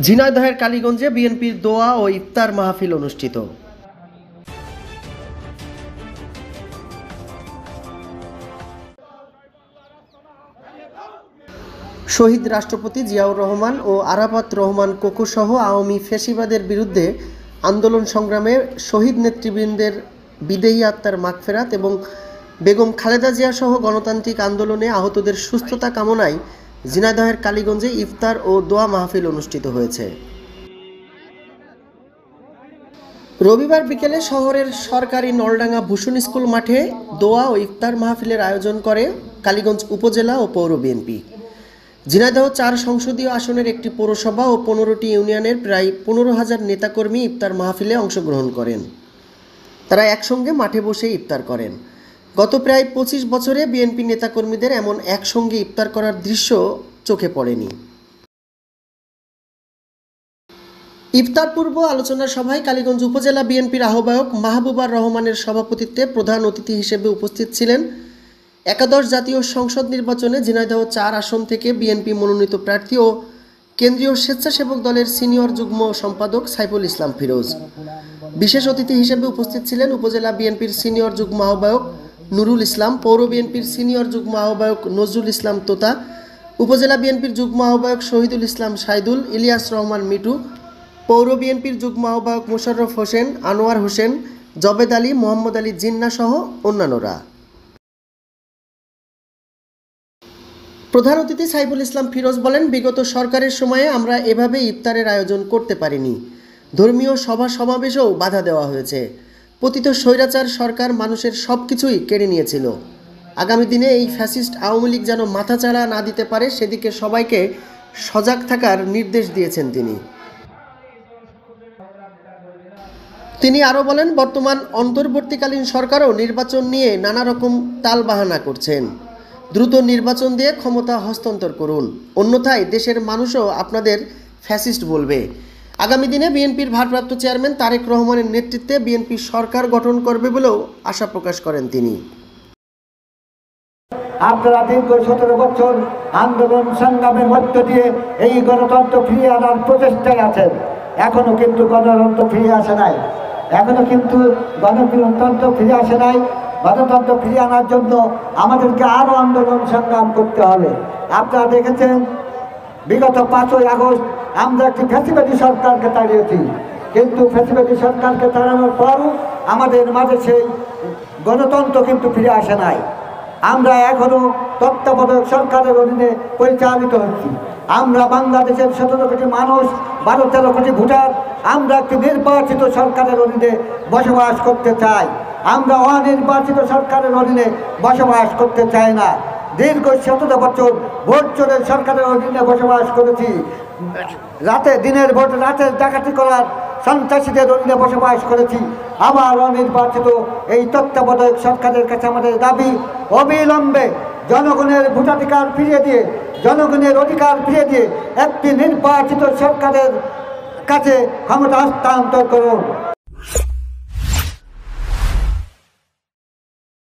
ঝিনাইদহের কালীগঞ্জে বিএনপির দোয়া ও ইফতার মাহফিল অনুষ্ঠিত। শহীদ রাষ্ট্রপতি জিয়াউর রহমান ও আরাফাত রহমান কোকো সহ আওয়ামী ফ্যাসিবাদের বিরুদ্ধে আন্দোলন সংগ্রামে শহীদ নেতৃবৃন্দের বিদেহী আত্মার মাগফেরাত এবং বেগম খালেদা জিয়া সহ গণতান্ত্রিক আন্দোলনে আহতদের সুস্থতা কামনায় ঝিনাইদহের কালীগঞ্জে ইফতার ও দোয়া মাহফিল অনুষ্ঠিত হয়েছে। রবিবার বিকেলে শহরের সরকারি নলডাঙ্গা ভূষণ স্কুল মাঠে দোয়া ও ইফতার মাহফিলের আয়োজন করে কালীগঞ্জ উপজেলা ও পৌর বিএনপি। ঝিনাইদহ ৪ সংসদীয় আসনের একটি পৌরসভা ও ১৫টি ইউনিয়নের প্রায় ১৫,০০০ নেতাকর্মী ইফতার মাহফিলে অংশগ্রহণ করেন। তারা একসঙ্গে মাঠে বসে ইফতার করেন। গত প্রায় ২৫ বছরে বিএনপি নেতাকর্মীদের এমন একসঙ্গে ইফতার করার দৃশ্য চোখে পড়েনি। ইফতার পূর্ব আলোচনা সভায় কালীগঞ্জ উপজেলা বিএনপির আহ্বায়ক মাহবুবার রহমানের সভাপতিত্বে প্রধান অতিথি হিসেবে উপস্থিত ছিলেন একাদশ জাতীয় সংসদ নির্বাচনে ঝিনাইদহ ৪ আসন থেকে বিএনপি মনোনীত প্রার্থী ও কেন্দ্রীয় স্বেচ্ছাসেবক দলের সিনিয়র যুগ্ম সম্পাদক সাইফুল ইসলাম ফিরোজ। বিশেষ অতিথি হিসেবে উপস্থিত ছিলেন উপজেলা বিএনপির সিনিয়র যুগ্ম আহ্বায়ক নুরুল ইসলাম, পৌর বিএনপির সিনিয়র যুগ্ম আহ্বায়ক নজরুল ইসলাম তোতা, উপজেলা বিএনপির যুগ্ম আহ্বায়ক শহীদুল ইসলাম সাইদুল, ইলিয়াস রহমান মিটু, পৌর বিএনপির যুগ্ম আহ্বায়ক মোশাররফ হোসেন, আনোয়ার হোসেন, জবেদ আলী, মোহাম্মদ আলী জিন্না সহ অন্যান্যরা। প্রধান অতিথি সাইফুল ইসলাম ফিরোজ বলেন, বিগত সরকারের সময়ে আমরা এভাবে ইফতারের আয়োজন করতে পারিনি। ধর্মীয় সভা সমাবেশেও বাধা দেওয়া হয়েছে। পতিত স্বৈরাচার সরকার মানুষের সব কিছুই কেড়ে নিয়েছিল। আগামী দিনে এই ফ্যাসিস্ট আওয়ামী লীগ যেন মাথাচাড়া না দিতে পারে সেদিকে সবাইকে সজাগ থাকার নির্দেশ দিয়েছেন তিনি আরও বলেন, বর্তমান অন্তর্বর্তীকালীন সরকারও নির্বাচন নিয়ে নানা রকম তালবাহানা করছেন। দ্রুত নির্বাচন দিয়ে ক্ষমতা হস্তান্তর করুন, অন্যথায় দেশের মানুষও আপনাদের ফ্যাসিস্ট বলবে। আগামী দিনে বিএনপির ভারপ্রাপ্ত চেয়ারম্যান তারেক রহমানের নেতৃত্বে বিএনপি সরকার গঠন করবে বলেও আশা প্রকাশ করেন তিনি। আপনারা দীর্ঘ ১৭ বছর আন্দোলন সংগ্রামের মধ্য দিয়ে এই গণতন্ত্র ফিরিয়ে আনার প্রচেষ্টায় আছেন। এখনো কিন্তু গণতন্ত্র ফিরে আসে নাই। গণতন্ত্র ফিরিয়ে আনার জন্য আমাদেরকে আরো আন্দোলন সংগ্রাম করতে হবে। আপনারা দেখেছেন বিগত ৫ই আগস্ট আমরা একটি ফ্যাসিবাদী সরকারকে তাড়িয়েছি, কিন্তু ফ্যাসিবাদী সরকারকে তাড়ানোর পরও আমাদের মাঝে সেই গণতন্ত্র কিন্তু ফিরে আসে নাই। আমরা এখনো তত্ত্বাবধায়ক সরকারের অধীনে পরিচালিত হচ্ছি। আমরা বাংলাদেশের ১৭ কোটি মানুষ, ১২-১৩ কোটি ভোটার, আমরা একটি নির্বাচিত সরকারের অধীনে বসবাস করতে চাই। আমরা অনির্বাচিত সরকারের অধীনে বসবাস করতে চাই না। দীর্ঘ ১৭ বছর ভোট চোরের সরকারের অধীনে বসবাস করেছি। দিনের ভোট রাতের ডাকাতি করার সন্ত্রাসীদের অধীনে বসবাস করেছি। আবার অনির্বাচিত এই তত্ত্বাবধায়ক সরকারের কাছে আমাদের দাবি, অবিলম্বে জনগণের ভোটাধিকার ফিরিয়ে দিয়ে, জনগণের অধিকার ফিরিয়ে দিয়ে একটি নির্বাচিত সরকারের কাছে ক্ষমতা হস্তান্তর করুন।